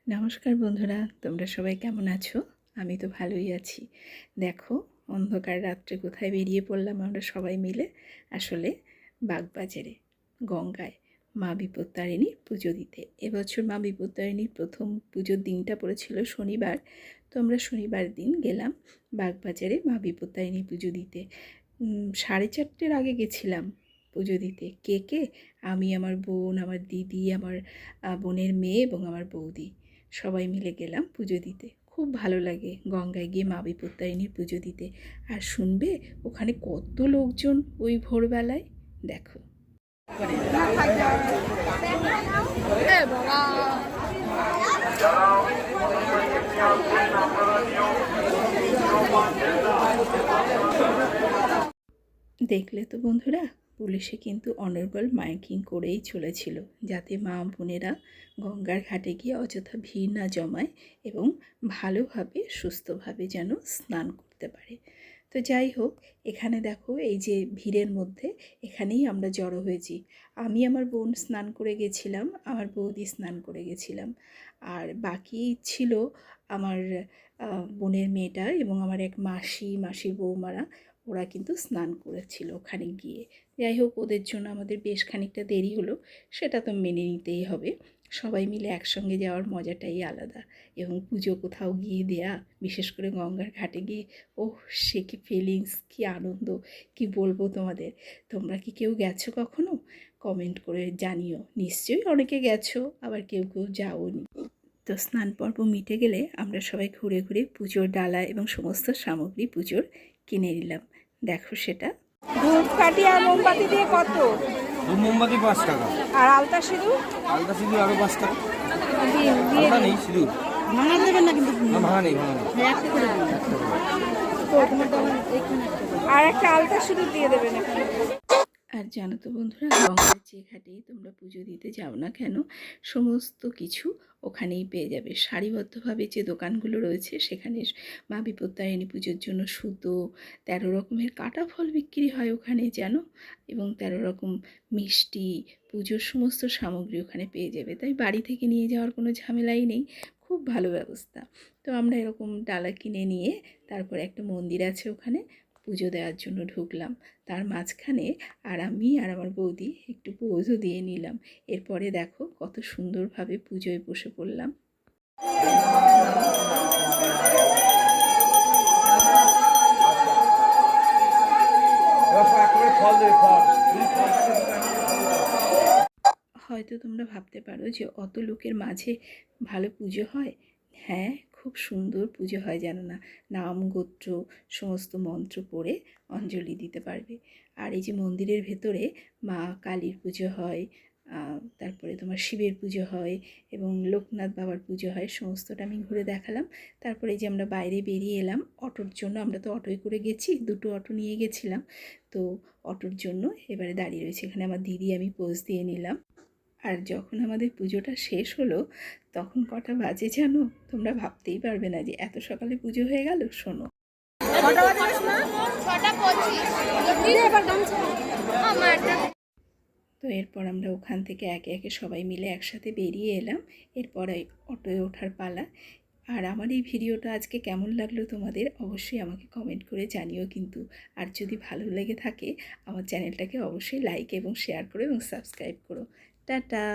নমস্কার বন্ধুরা, তোমরা সবাই কেমন আছো? আমি তো ভালোই আছি। দেখো, অন্ধকার রাত্রে কোথায় বেরিয়ে পড়লাম আমরা সবাই মিলে। আসলে বাগবাজারে গঙ্গায় মা বিপত্তারিণীর পুজো দিতে। এবছর মা বিপত্তারিণীর প্রথম পুজোর দিনটা পড়েছিল শনিবার। তো আমরা শনিবার দিন গেলাম বাগবাজারে মা বিপত্তারিণীর পুজো দিতে। 4:30-র আগে গেছিলাম পুজো দিতে। কে আমি, আমার বোন, আমার দিদি, আমার বোনের মেয়ে এবং আমার বৌদি সবাই মিলে গেলাম পুজো দিতে। খুব ভালো লাগে গঙ্গায় গিয়ে মা বিপত্তারিণীর পুজো দিতে। আর শুনবে ওখানে কত লোকজন ওই ভোরবেলায়, দেখো। দেখলে তো বন্ধুরা, পুলিশে কিন্তু অনর্গল মাইকিং করেই চলেছিল যাতে মা বোনেরা গঙ্গার ঘাটে গিয়ে অযথা ভিড় না জমায় এবং ভালোভাবে সুস্থভাবে যেন স্নান করতে পারে। তো যাই হোক, এখানে দেখো এই যে ভিড়ের মধ্যে এখানেই আমরা জড়ো হয়েছি। আমি আমার বোন স্নান করে গেছিলাম, আমার বৌদি স্নান করে গেছিলাম, আর বাকি ছিল আমার বোনের মেয়েটা এবং আমার এক মাসির বৌমারা। ওরা কিন্তু স্নান করেছিল ওখানে গিয়ে। যাই হোক, ওদের জন্য আমাদের বেশ খানিকটা দেরি হলো, সেটা তো মেনে নিতেই হবে। সবাই মিলে একসঙ্গে যাওয়ার মজাটাই আলাদা। এবং পুজো কোথাও গিয়ে দেয়া, বিশেষ করে গঙ্গার ঘাটে গিয়ে, ওহ সে কি ফিলিংস, কি আনন্দ, কি বলবো তোমাদের। তোমরা কি কেউ গেছো কখনো? কমেন্ট করে জানিও। নিশ্চয়ই অনেকে গেছো, আবার কেউ যাওনি। তো স্নান পর্ব মিটে গেলে আমরা সবাই ঘুরে ঘুরে পুজোর ডালা এবং সমস্ত সামগ্রী পুজোর কিনে নিলাম। দেখো সেটা। ধূপকাঠি আর মোমবাতি দিয়ে কত? মোমবাতি 5 টাকা। আর আলতা সিঁদুর? আলতা সিঁদুর আরো 5 টাকা। দিয়ে নেই সিঁদুর ভাঙা দেবেন না কিন্তু? ভাঙা নেই, ভাঙা নেই। একটা করে দিন। আর একটা আলতা সিঁদুর দিয়ে দেবেন এখানে। আর জানো তো বন্ধুরা, গঙ্গার যে ঘাটেই তোমরা পুজো দিতে যাও না কেন, সমস্ত কিছু ওখানেই পেয়ে যাবে। সারিবদ্ধভাবে যে দোকানগুলো রয়েছে সেখানে মা বিপত্তারিণী পুজোর জন্য সুতো, 13 রকমের কাটা ফল বিক্রি হয় ওখানে জানো, এবং 13 রকম মিষ্টি, পুজোর সমস্ত সামগ্রী ওখানে পেয়ে যাবে। তাই বাড়ি থেকে নিয়ে যাওয়ার কোনো ঝামেলাই নেই, খুব ভালো ব্যবস্থা। তো আমরা এরকম ডালা কিনে নিয়ে তারপর একটা মন্দির আছে ওখানে পুজো দেওয়ার জন্য ঢুকলাম। তার মাঝখানে আমি আর আমার বৌদি একটু পোজও দিয়ে নিলাম। এরপরে দেখো কত সুন্দরভাবে পুজোয় বসে পড়লাম। হয়তো তোমরা ভাবতে পারো যে অত লোকের মাঝে ভালো পুজো হয়। হ্যাঁ, খুব সুন্দর পুজো হয়, জানো না? নাম গোত্র সমস্ত মন্ত্র পড়ে অঞ্জলি দিতে পারবে। আর এই যে মন্দিরের ভেতরে মা কালীর পুজো হয়, তারপরে তোমার শিবের পুজো হয় এবং লোকনাথ বাবার পুজো হয়। সমস্তটা আমি ঘুরে দেখালাম। তারপরে যে আমরা বাইরে বেরিয়ে এলাম অটোর জন্য। আমরা তো অটোয় করে গেছি, 2টো অটো নিয়ে গেছিলাম। তো অটোর জন্য এবারে দাঁড়িয়ে রয়েছে এখানে আমার দিদি, আমি পোজ দিয়ে নিলাম। আর যখন আমাদের পুজোটা শেষ হলো তখন কটা বাজে জানো? তোমরা ভাবতেই পারবে না যে এত সকালে পুজো হয়ে গেল। শোনো, তো এরপর আমরা ওখান থেকে একে একে সবাই মিলে একসাথে বেরিয়ে এলাম। এরপর অটোয় ওঠার পালা। আর আমার এই ভিডিওটা আজকে কেমন লাগলো তোমাদের অবশ্যই আমাকে কমেন্ট করে জানিও কিন্তু। আর যদি ভালো লেগে থাকে আমার চ্যানেলটাকে অবশ্যই লাইক এবং শেয়ার করো এবং সাবস্ক্রাইব করো। টাটা।